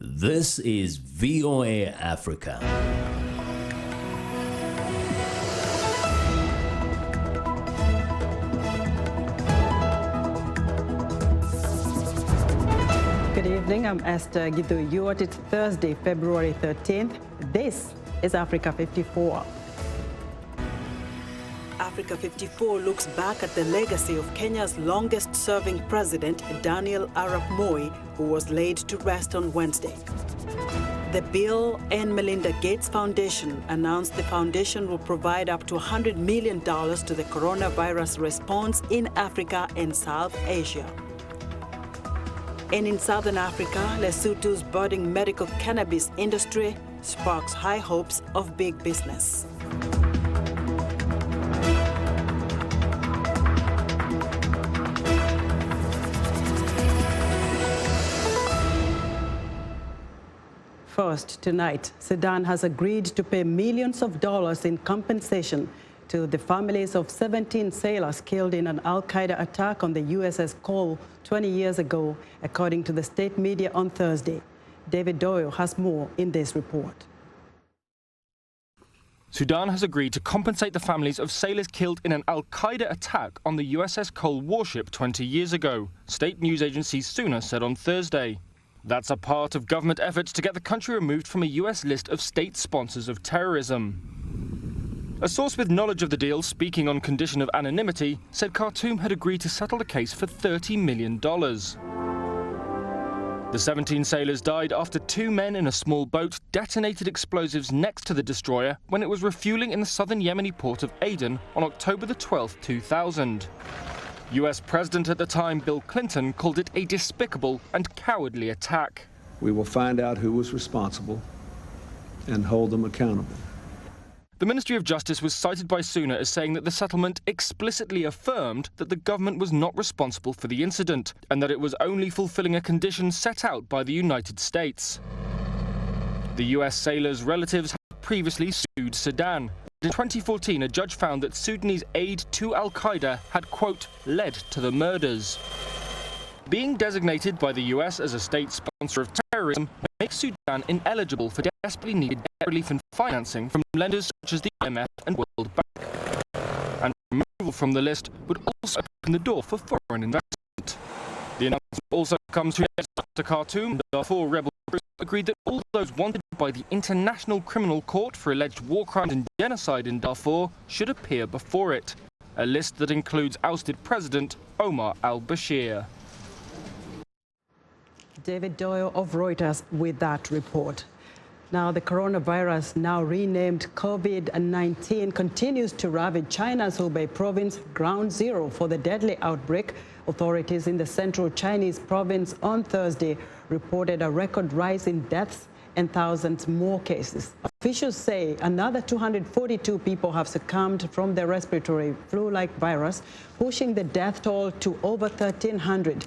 This is VOA Africa. Good evening, I'm Esther Githu. It's Thursday, February 13th. This is Africa 54. Africa 54 looks back at the legacy of Kenya's longest-serving president, Daniel Arap Moi, who was laid to rest on Wednesday. The Bill and Melinda Gates Foundation announced the foundation will provide up to $100 million to the coronavirus response in Africa and South Asia. And in Southern Africa, Lesotho's budding medical cannabis industry sparks high hopes of big business. First, tonight, Sudan has agreed to pay millions of dollars in compensation to the families of 17 sailors killed in an al-Qaeda attack on the USS Cole 20 years ago, according to the state media on Thursday. David Doyle has more in this report. Sudan has agreed to compensate the families of sailors killed in an al-Qaeda attack on the USS Cole warship 20 years ago, state news agency SUNA said on Thursday. That's a part of government efforts to get the country removed from a US list of state sponsors of terrorism. A source with knowledge of the deal, speaking on condition of anonymity, said Khartoum had agreed to settle the case for $30 million. The 17 sailors died after two men in a small boat detonated explosives next to the destroyer when it was refueling in the southern Yemeni port of Aden on October the 12th, 2000. US President at the time, Bill Clinton, called it a despicable and cowardly attack. We will find out who was responsible and hold them accountable. The Ministry of Justice was cited by SUNA as saying that the settlement explicitly affirmed that the government was not responsible for the incident and that it was only fulfilling a condition set out by the United States. The US sailors' relatives had previously sued Sudan. In 2014, a judge found that Sudanese aid to al-Qaeda had, quote, led to the murders. Being designated by the US as a state sponsor of terrorism makes Sudan ineligible for desperately needed debt relief and financing from lenders such as the IMF and World Bank. And removal from the list would also open the door for foreign investment. The announcement also comes 2 days after Khartoum, the Darfur rebel group agreed that all those wanted by the International Criminal Court for alleged war crimes and genocide in Darfur should appear before it, a list that includes ousted President Omar al-Bashir. David Doyle of Reuters with that report. Now, the coronavirus, now renamed COVID-19, continues to ravage China's Hubei province, ground zero for the deadly outbreak. Authorities in the central Chinese province on Thursday reported a record rise in deaths and thousands more cases. Officials say another 242 people have succumbed from the respiratory flu-like virus, pushing the death toll to over 1,300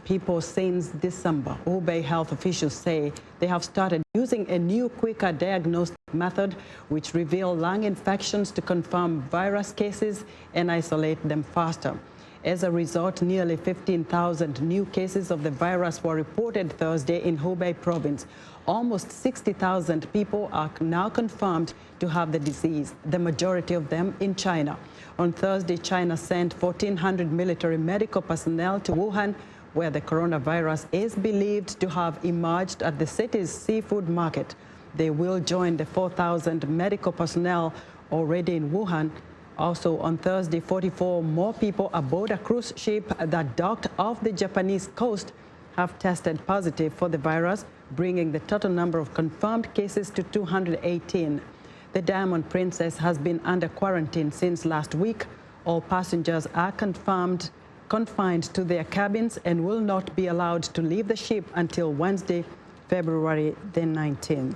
people since December. Hubei health officials say they have started using a new, quicker diagnostic method which reveals lung infections to confirm virus cases and isolate them faster. As a result, nearly 15,000 new cases of the virus were reported Thursday in Hubei province. Almost 60,000 people are now confirmed to have the disease, the majority of them in China. On Thursday, China sent 1,400 military medical personnel to Wuhan, where the coronavirus is believed to have emerged at the city's seafood market. They will join the 4,000 medical personnel already in Wuhan. Also on Thursday, 44 more people aboard a cruise ship that docked off the Japanese coast have tested positive for the virus, bringing the total number of confirmed cases to 218. The Diamond Princess has been under quarantine since last week. All passengers are confined to their cabins and will not be allowed to leave the ship until Wednesday, February the 19th.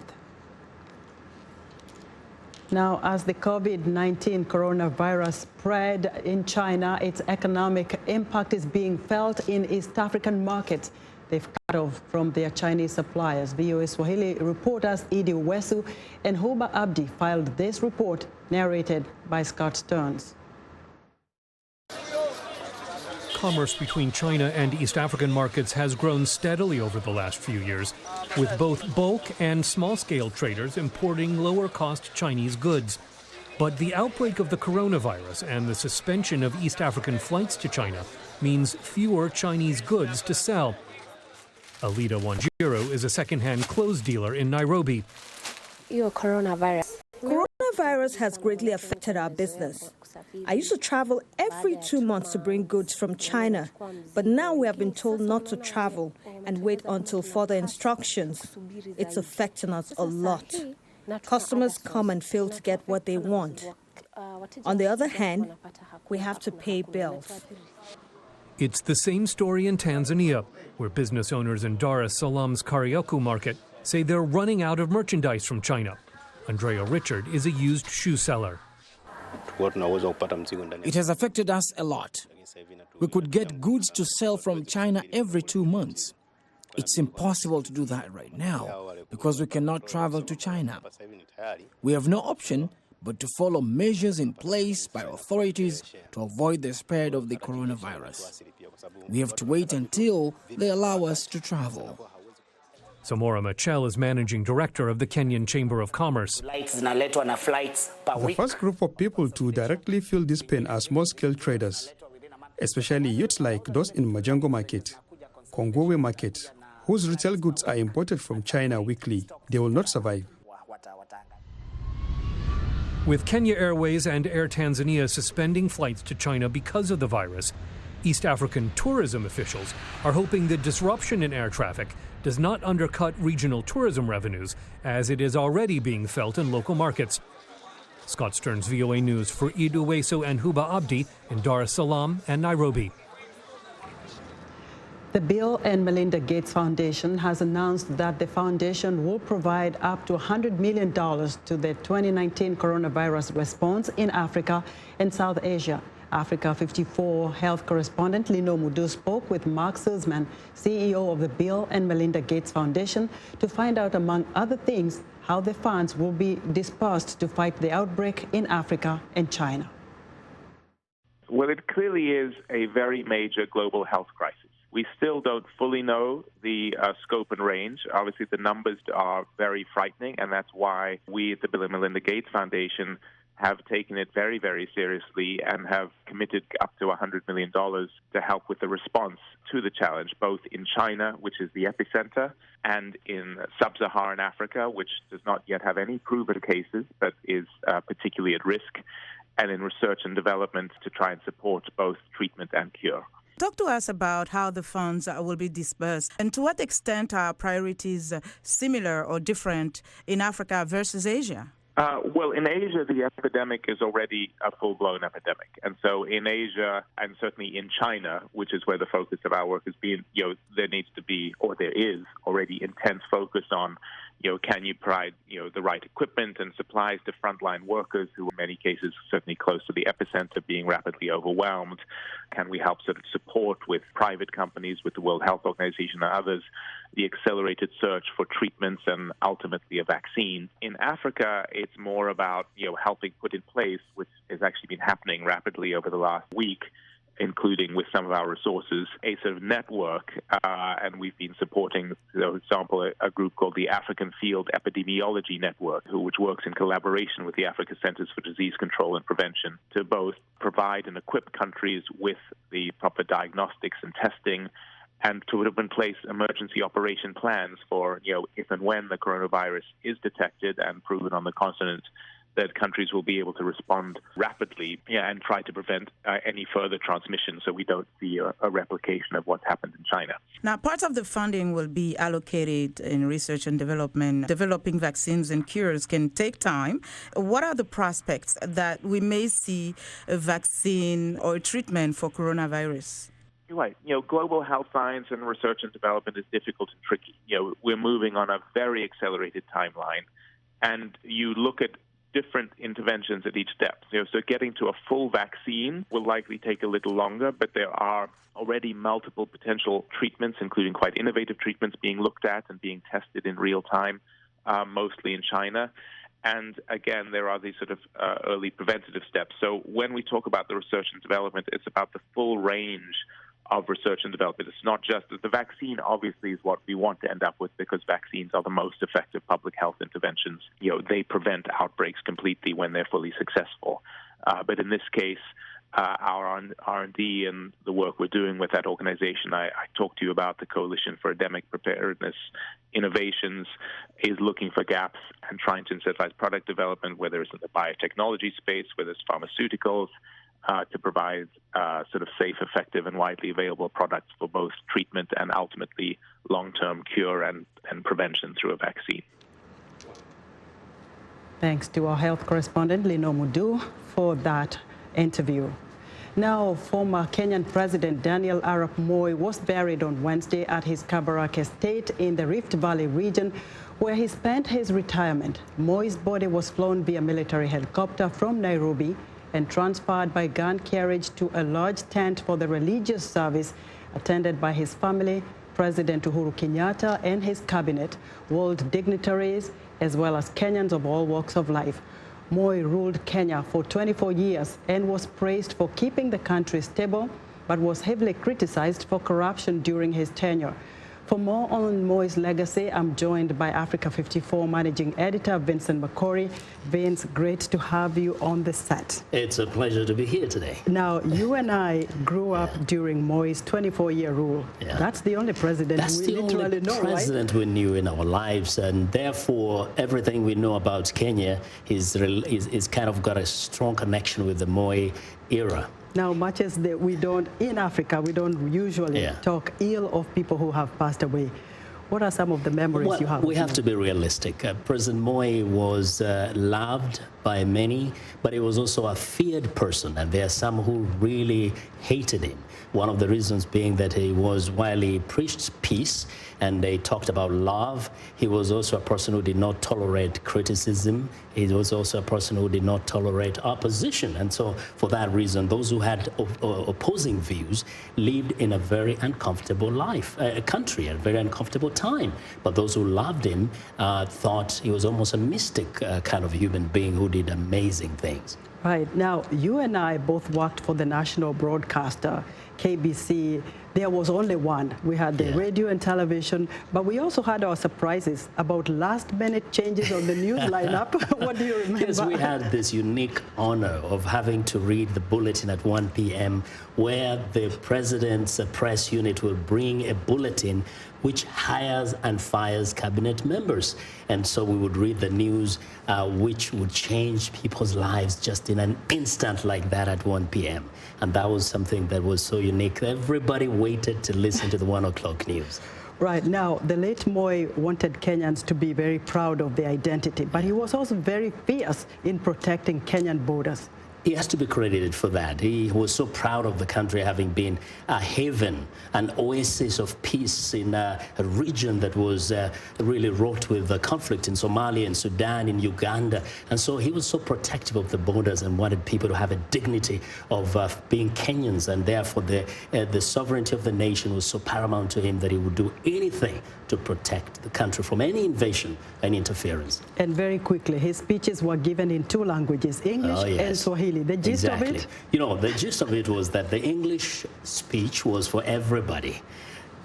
Now, as the COVID-19 coronavirus spread in China, its economic impact is being felt in East African markets. They've cut off from their Chinese suppliers. VOA Swahili reporters Idi Wesu and Huba Abdi filed this report, narrated by Scott Stearns. commerce between China and East African markets has grown steadily over the last few years, with both bulk and small-scale traders importing lower-cost Chinese goods. But the outbreak of the coronavirus and the suspension of East African flights to China means fewer Chinese goods to sell. Alida Wanjiru is a second-hand clothes dealer in Nairobi. Coronavirus has greatly affected our business. I used to travel every 2 months to bring goods from China, but now we have been told not to travel and wait until further instructions. It's affecting us a lot. Customers come and fail to get what they want. On the other hand, we have to pay bills. It's the same story in Tanzania, where business owners in Dar es Salaam's Kariakoo market say they're running out of merchandise from China. Andrea Richard is a used shoe seller. It has affected us a lot. We could get goods to sell from China every 2 months. It's impossible to do that right now because we cannot travel to China. We have no option but to follow measures in place by authorities to avoid the spread of the coronavirus. We have to wait until they allow us to travel. Samora Machel is managing director of the Kenyan Chamber of Commerce. The first group of people to directly feel this pain are small-scale traders, especially youths like those in Majengo Market, Kongowe Market, whose retail goods are imported from China weekly. They will not survive. With Kenya Airways and Air Tanzania suspending flights to China because of the virus, East African tourism officials are hoping the disruption in air traffic does not undercut regional tourism revenues, as it is already being felt in local markets. Scott Stearns, VOA News, for Idu Weso and Huba Abdi in Dar es Salaam and Nairobi. The Bill and Melinda Gates Foundation has announced that the foundation will provide up to $100 million to the 2019 coronavirus response in Africa and South Asia. Africa 54 health correspondent Lino Mudu spoke with Mark Silsman, CEO of the Bill and Melinda Gates Foundation, to find out, among other things, how the funds will be dispersed to fight the outbreak in Africa and China. Well, it clearly is a very major global health crisis. We still don't fully know the scope and range. Obviously, the numbers are very frightening, and that's why we at the Bill and Melinda Gates Foundation have taken it very, very seriously and have committed up to $100 million to help with the response to the challenge, both in China, which is the epicenter, and in sub-Saharan Africa, which does not yet have any proven cases, but is particularly at risk, and in research and development to try and support both treatment and cure. Talk to us about how the funds will be dispersed and to what extent are priorities similar or different in Africa versus Asia? Well, in Asia, the epidemic is already a full-blown epidemic. And so in Asia, and certainly in China, which is where the focus of our work has been, there needs to be, or there is already intense focus on, can you provide, the right equipment and supplies to frontline workers who, in many cases, certainly close to the epicenter, being rapidly overwhelmed? Can we help sort of support with private companies, with the World Health Organization and others, the accelerated search for treatments and ultimately a vaccine? In Africa, it's more about, helping put in place, which has actually been happening rapidly over the last week, including with some of our resources, a sort of network, and we've been supporting, for example, a group called the African Field Epidemiology Network, which works in collaboration with the Africa Centers for Disease Control and Prevention to both provide and equip countries with the proper diagnostics and testing, and to put in place emergency operation plans for, if and when the coronavirus is detected and proven on the continent, that countries will be able to respond rapidly and try to prevent any further transmission so we don't see a replication of what's happened in China. Now, part of the funding will be allocated in research and development. Developing vaccines and cures can take time. What are the prospects that we may see a vaccine or a treatment for coronavirus? You're right. Global health science and research and development is difficult and tricky. We're moving on a very accelerated timeline, and you look at different interventions at each step. So getting to a full vaccine will likely take a little longer, but there are already multiple potential treatments, including quite innovative treatments, being looked at and being tested in real time, mostly in China. And again, there are these sort of early preventative steps. So when we talk about the research and development, it's about the full range of research and development. It's not just that the vaccine obviously is what we want to end up with, because vaccines are the most effective public health interventions. They prevent outbreaks completely when they're fully successful. But in this case, our R&D and the work we're doing with that organization, I talked to you about the Coalition for Endemic Preparedness Innovations, is looking for gaps and trying to incentivize product development, whether it's in the biotechnology space, whether it's pharmaceuticals, to provide sort of safe, effective, and widely available products for both treatment and ultimately long-term cure and prevention through a vaccine. Thanks to our health correspondent, Lino Mudu, for that interview. Now, former Kenyan President Daniel Arap Moi was buried on Wednesday at his Kabarak estate in the Rift Valley region, where he spent his retirement. Moi's body was flown via military helicopter from Nairobi and transferred by gun carriage to a large tent for the religious service attended by his family, President Uhuru Kenyatta and his cabinet, world dignitaries, as well as Kenyans of all walks of life. Moi ruled Kenya for 24 years and was praised for keeping the country stable, but was heavily criticized for corruption during his tenure. For more on Moi's legacy, I'm joined by Africa 54 Managing Editor Vincent Makori. Vince, great to have you on the set. It's a pleasure to be here today. Now, you and I grew up during Moi's 24-year rule. That's the only president we literally know, right? President we knew in our lives, and therefore everything we know about Kenya is kind of got a strong connection with the Moi era. Now, much as we don't, in Africa, we don't usually talk ill of people who have passed away. What are some of the memories you have? We have to be realistic. President Moi was loved by many, but he was also a feared person, and there are some who really hated him. One of the reasons being that while he preached peace and they talked about love, he was also a person who did not tolerate criticism. He was also a person who did not tolerate opposition. And so for that reason, those who had opposing views lived in a very uncomfortable country, a very uncomfortable time. But those who loved him thought he was almost a mystic kind of human being who did amazing things. Right. Now, you and I both worked for the national broadcaster, KBC. There was only one. We had the radio and television, but we also had our surprises about last-minute changes on the news lineup. What do you remember? Yes, we had this unique honor of having to read the bulletin at 1 p.m. where the president's press unit will bring a bulletin which hires and fires cabinet members. And so we would read the news, which would change people's lives just in an instant like that at 1 p.m. And that was something that was so unique. Everybody waited to listen to the 1 o'clock news. Right. Now, the late Moi wanted Kenyans to be very proud of their identity, but he was also very fierce in protecting Kenyan borders. He has to be credited for that. He was so proud of the country having been a haven, an oasis of peace in a region that was really wrought with conflict in Somalia, in Sudan, in Uganda. And so he was so protective of the borders and wanted people to have a dignity of being Kenyans. And therefore, the sovereignty of the nation was so paramount to him that he would do anything to protect the country from any invasion and interference. And very quickly, his speeches were given in 2 languages, English and Swahili. The gist of it? You know, the gist of it was that the English speech was for everybody.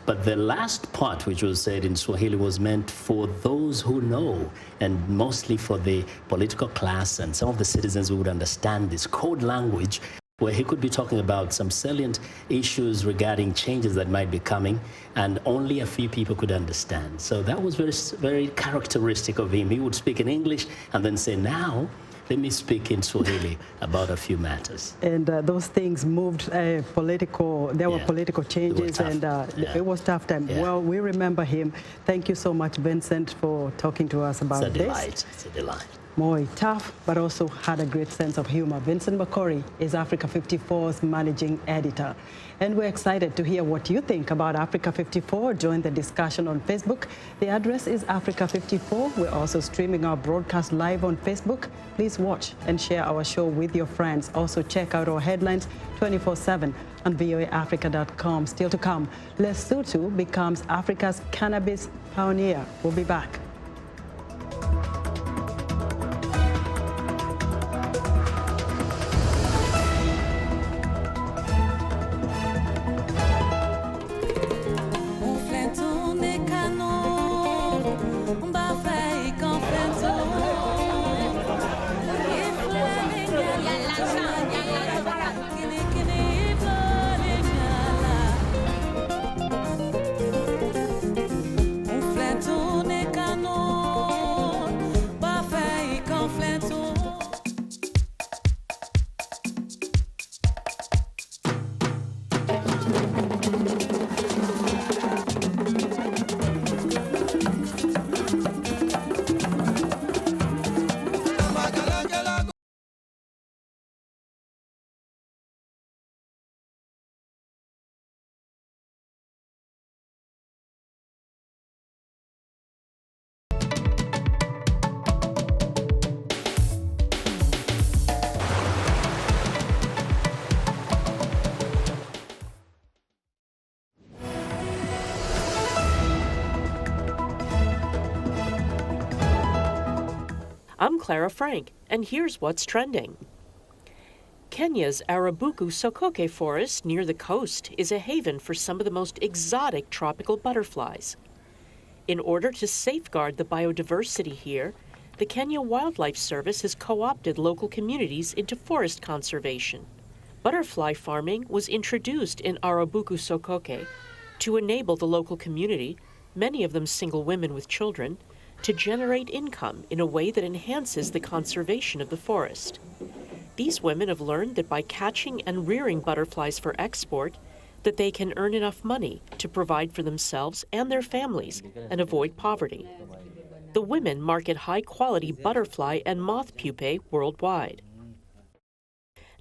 But the last part, which was said in Swahili, was meant for those who know, and mostly for the political class and some of the citizens who would understand this code language, where he could be talking about some salient issues regarding changes that might be coming, and only a few people could understand. So that was very, very characteristic of him. He would speak in English and then say, now, let me speak in Swahili about a few matters. And those things moved there were political changes, and it was tough time. Well, we remember him. Thank you so much, Vincent, for talking to us about this. It's a delight. Moi, tough, but also had a great sense of humor. Vincent Makori is Africa 54's managing editor. And we're excited to hear what you think about Africa 54. Join the discussion on Facebook. The address is Africa 54. We're also streaming our broadcast live on Facebook. Please watch and share our show with your friends. Also check out our headlines 24/7 on voaafrica.com. Still to come, Lesotho becomes Africa's cannabis pioneer. We'll be back. I'm Clara Frank, and here's what's trending. Kenya's Arabuku Sokoke forest near the coast is a haven for some of the most exotic tropical butterflies. In order to safeguard the biodiversity here, the Kenya Wildlife Service has co-opted local communities into forest conservation. Butterfly farming was introduced in Arabuku Sokoke to enable the local community, many of them single women with children, to generate income in a way that enhances the conservation of the forest. These women have learned that by catching and rearing butterflies for export, that they can earn enough money to provide for themselves and their families and avoid poverty. The women market high-quality butterfly and moth pupae worldwide.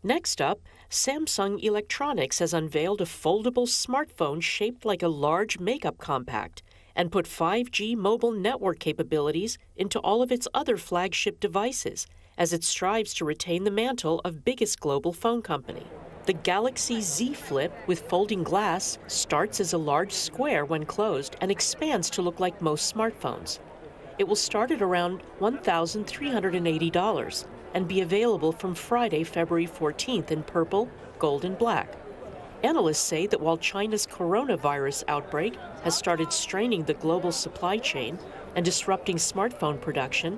Next up, Samsung Electronics has unveiled a foldable smartphone shaped like a large makeup compact and put 5G mobile network capabilities into all of its other flagship devices as it strives to retain the mantle of biggest global phone company. The Galaxy Z Flip with folding glass starts as a large square when closed and expands to look like most smartphones. It will start at around $1,380 and be available from Friday, February 14th in purple, gold, and black. Analysts say that while China's coronavirus outbreak has started straining the global supply chain and disrupting smartphone production,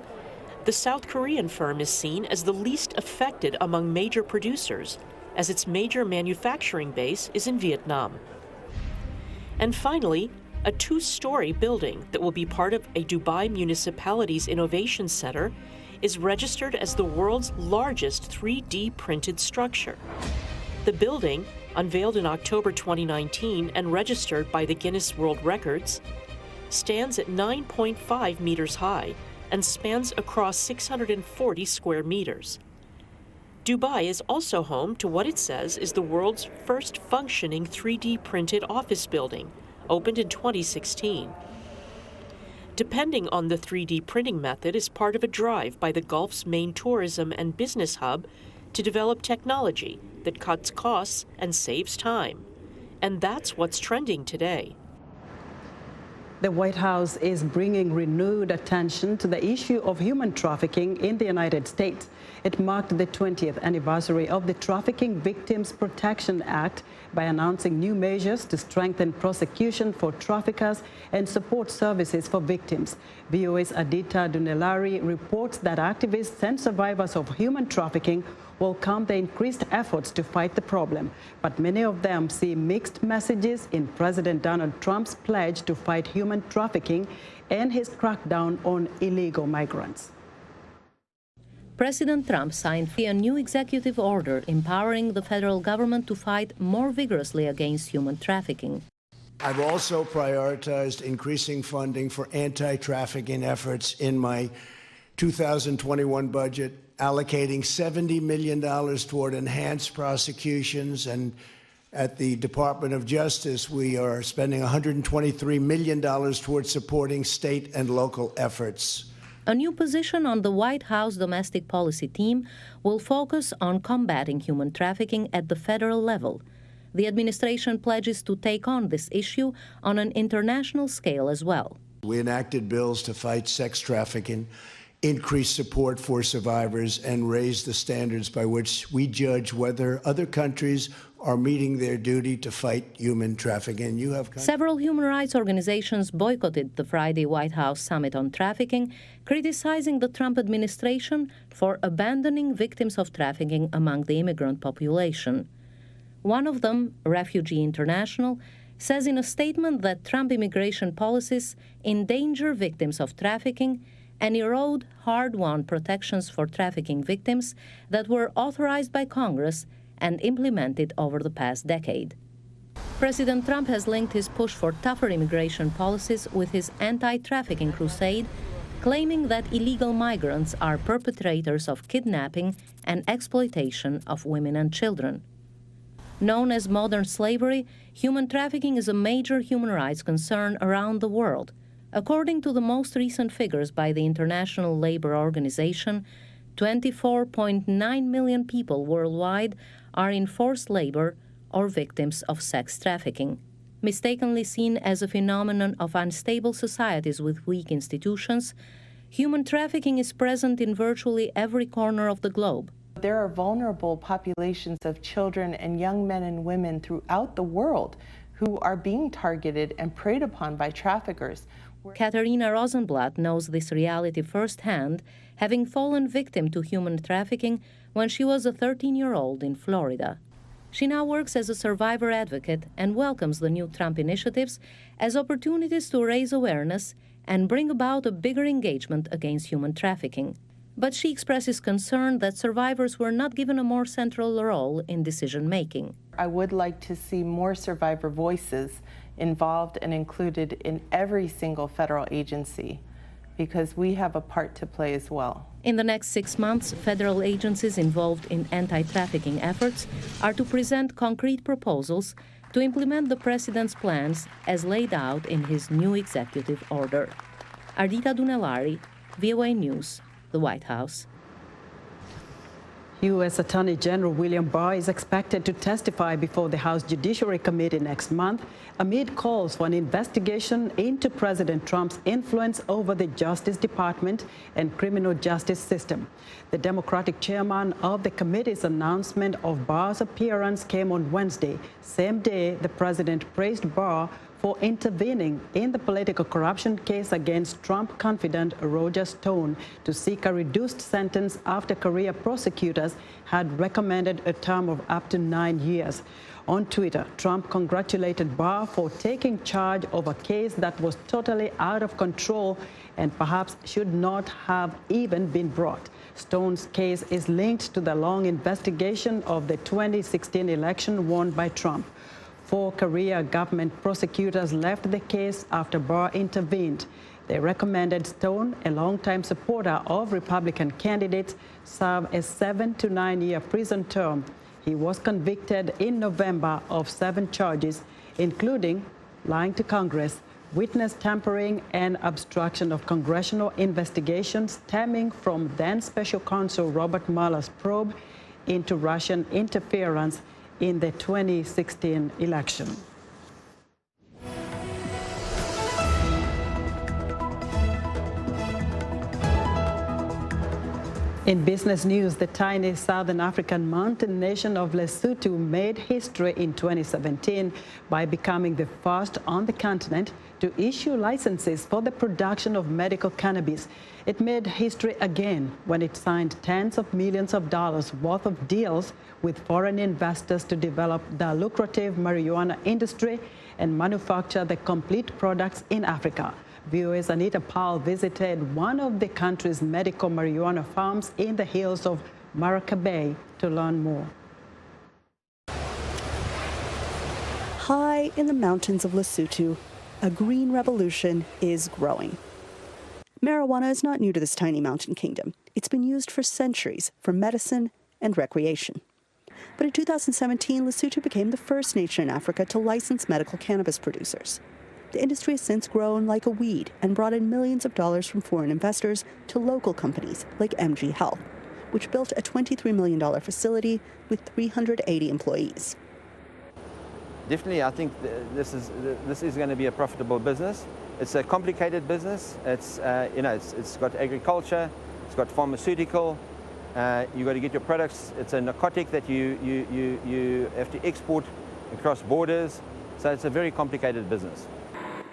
the South Korean firm is seen as the least affected among major producers, as its major manufacturing base is in Vietnam. And finally, a two-story building that will be part of a Dubai municipality's innovation center is registered as the world's largest 3D printed structure. The building, unveiled in October 2019 and registered by the Guinness World Records, stands at 9.5 meters high and spans across 640 square meters. Dubai is also home to what it says is the world's first functioning 3D printed office building, opened in 2016. Depending on the 3D printing method is part of a drive by the Gulf's main tourism and business hub to develop technology that cuts costs and saves time. And that's what's trending today. The White House is bringing renewed attention to the issue of human trafficking in the United States. It marked the 20th anniversary of the Trafficking Victims Protection Act by announcing new measures to strengthen prosecution for traffickers and support services for victims. VOA's Adita Dunelari reports that activists and survivors of human trafficking welcome the increased efforts to fight the problem, but many of them see mixed messages in President Donald Trump's pledge to fight human trafficking and his crackdown on illegal migrants. President Trump signed a new executive order empowering the federal government to fight more vigorously against human trafficking. I've also prioritized increasing funding for anti-trafficking efforts in my 2021 budget, allocating $70 million toward enhanced prosecutions, and at the Department of Justice, we are spending $123 million towards supporting state and local efforts. A new position on the White House domestic policy team will focus on combating human trafficking at the federal level. The administration pledges to take on this issue on an international scale as well. We enacted bills to fight sex trafficking, increase support for survivors, and raise the standards by which we judge whether other countries are meeting their duty to fight human trafficking. Several human rights organizations boycotted the Friday White House summit on trafficking, criticizing the Trump administration for abandoning victims of trafficking among the immigrant population. One of them, Refugee International, says in a statement that Trump immigration policies endanger victims of trafficking and erode hard-won protections for trafficking victims that were authorized by Congress and implemented over the past decade. President Trump has linked his push for tougher immigration policies with his anti-trafficking crusade, claiming that illegal migrants are perpetrators of kidnapping and exploitation of women and children. Known as modern slavery, human trafficking is a major human rights concern around the world. According to the most recent figures by the International Labour Organization, 24.9 million people worldwide are in forced labor or victims of sex trafficking. Mistakenly seen as a phenomenon of unstable societies with weak institutions, human trafficking is present in virtually every corner of the globe. There are vulnerable populations of children and young men and women throughout the world who are being targeted and preyed upon by traffickers. Katharina Rosenblatt knows this reality firsthand, having fallen victim to human trafficking when she was a 13-year-old in Florida. She now works as a survivor advocate and welcomes the new Trump initiatives as opportunities to raise awareness and bring about a bigger engagement against human trafficking. But she expresses concern that survivors were not given a more central role in decision-making. I would like to see more survivor voices involved and included in every single federal agency, because we have a part to play as well. In the next 6 months, federal agencies involved in anti-trafficking efforts are to present concrete proposals to implement the president's plans as laid out in his new executive order. Ardita Dunellari, VOA News, the White House. U.S. Attorney General William Barr is expected to testify before the House Judiciary Committee next month amid calls for an investigation into President Trump's influence over the Justice Department and criminal justice system. The Democratic chairman of the committee's announcement of Barr's appearance came on Wednesday, same day the president praised Barr for intervening in the political corruption case against Trump confidant Roger Stone to seek a reduced sentence after career prosecutors had recommended a term of up to 9 years. On Twitter, Trump congratulated Barr for taking charge of a case that was totally out of control and perhaps should not have even been brought. Stone's case is linked to the long investigation of the 2016 election won by Trump. 4 career government prosecutors left the case after Barr intervened. They recommended Stone, a longtime supporter of Republican candidates, serve a 7 to 9 year prison term. He was convicted in November of 7 charges, including lying to Congress, witness tampering, and obstruction of congressional investigations stemming from then Special Counsel Robert Mueller's probe into Russian interference in the 2016 election. In business news, the tiny Southern African mountain nation of Lesotho made history in 2017 by becoming the first on the continent to issue licenses for the production of medical cannabis. It made history again when it signed tens of millions of dollars worth of deals with foreign investors to develop the lucrative marijuana industry and manufacture the complete products in Africa. VOA's Anita Powell visited one of the country's medical marijuana farms in the hills of Maracay Bay to learn more. High in the mountains of Lesotho, a green revolution is growing. Marijuana is not new to this tiny mountain kingdom. It's been used for centuries for medicine and recreation. But in 2017, Lesotho became the first nation in Africa to license medical cannabis producers. The industry has since grown like a weed and brought in millions of dollars from foreign investors to local companies like MG Health, which built a $23 million facility with 380 employees. Definitely, I think this is going to be a profitable business. It's a complicated business. It's it's got agriculture, it's got pharmaceutical. You got to get your products. It's a narcotic that you have to export across borders. So it's a very complicated business.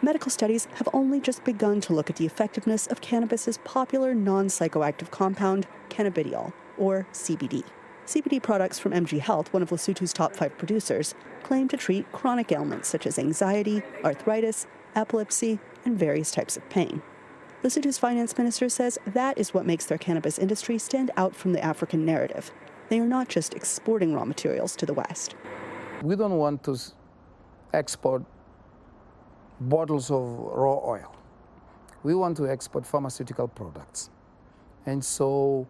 Medical studies have only just begun to look at the effectiveness of cannabis's popular non-psychoactive compound, cannabidiol, or CBD. CBD products from MG Health, one of Lesotho's top 5 producers, claim to treat chronic ailments such as anxiety, arthritis, epilepsy, and various types of pain. Lesotho's finance minister says that is what makes their cannabis industry stand out from the African narrative. They are not just exporting raw materials to the West. We don't want to export bottles of raw oil. We want to export pharmaceutical products. And so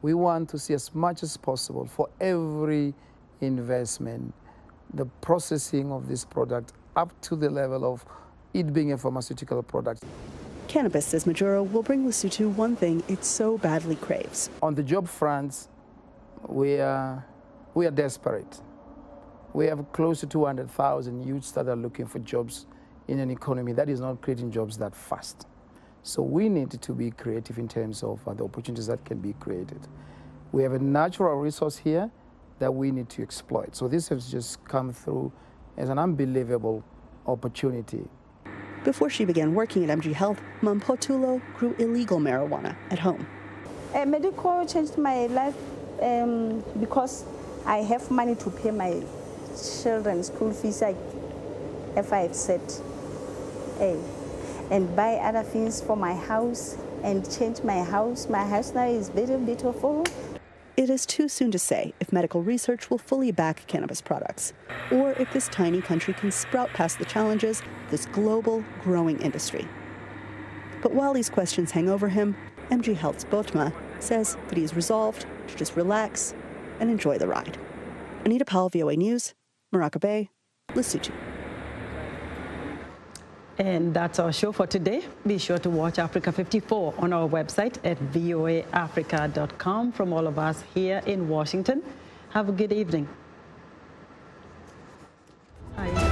we want to see as much as possible for every investment, the processing of this product up to the level of it being a pharmaceutical product. Cannabis, says Majuro, will bring Lesotho one thing it so badly craves. On the job front, we are desperate. We have close to 200,000 youths that are looking for jobs in an economy that is not creating jobs that fast. So we need to be creative in terms of the opportunities that can be created. We have a natural resource here that we need to exploit. So this has just come through as an unbelievable opportunity. Before she began working at MG Health, Mampotulo grew illegal marijuana at home. Medical changed my life because I have money to pay my children's school fees. I have set and buy other things for my house and change my house. My house now is very beautiful. It is too soon to say if medical research will fully back cannabis products, or if this tiny country can sprout past the challenges of this global, growing industry. But while these questions hang over him, MG Health's Botma says that he is resolved to just relax and enjoy the ride. Anita Powell, VOA News, Morocco Bay, Lesotho. And that's our show for today. Be sure to watch Africa 54 on our website at voaafrica.com. From all of us here in Washington, have a good evening. Bye.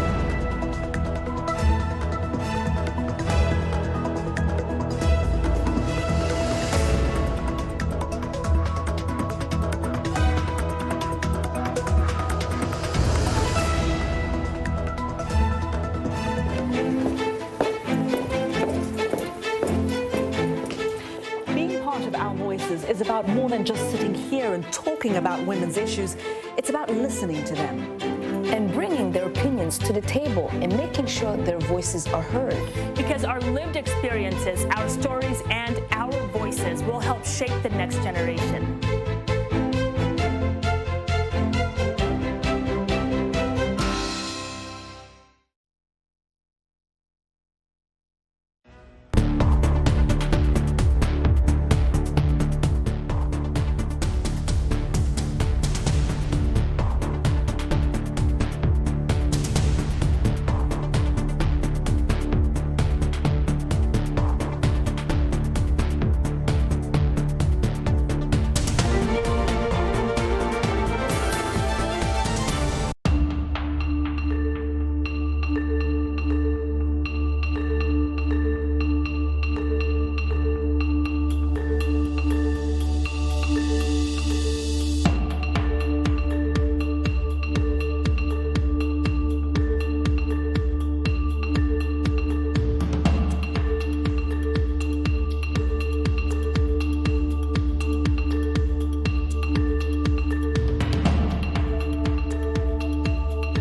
Is about more than just sitting here and talking about women's issues. It's about listening to them and bringing their opinions to the table and making sure their voices are heard. Because our lived experiences, our stories, and our voices will help shape the next generation.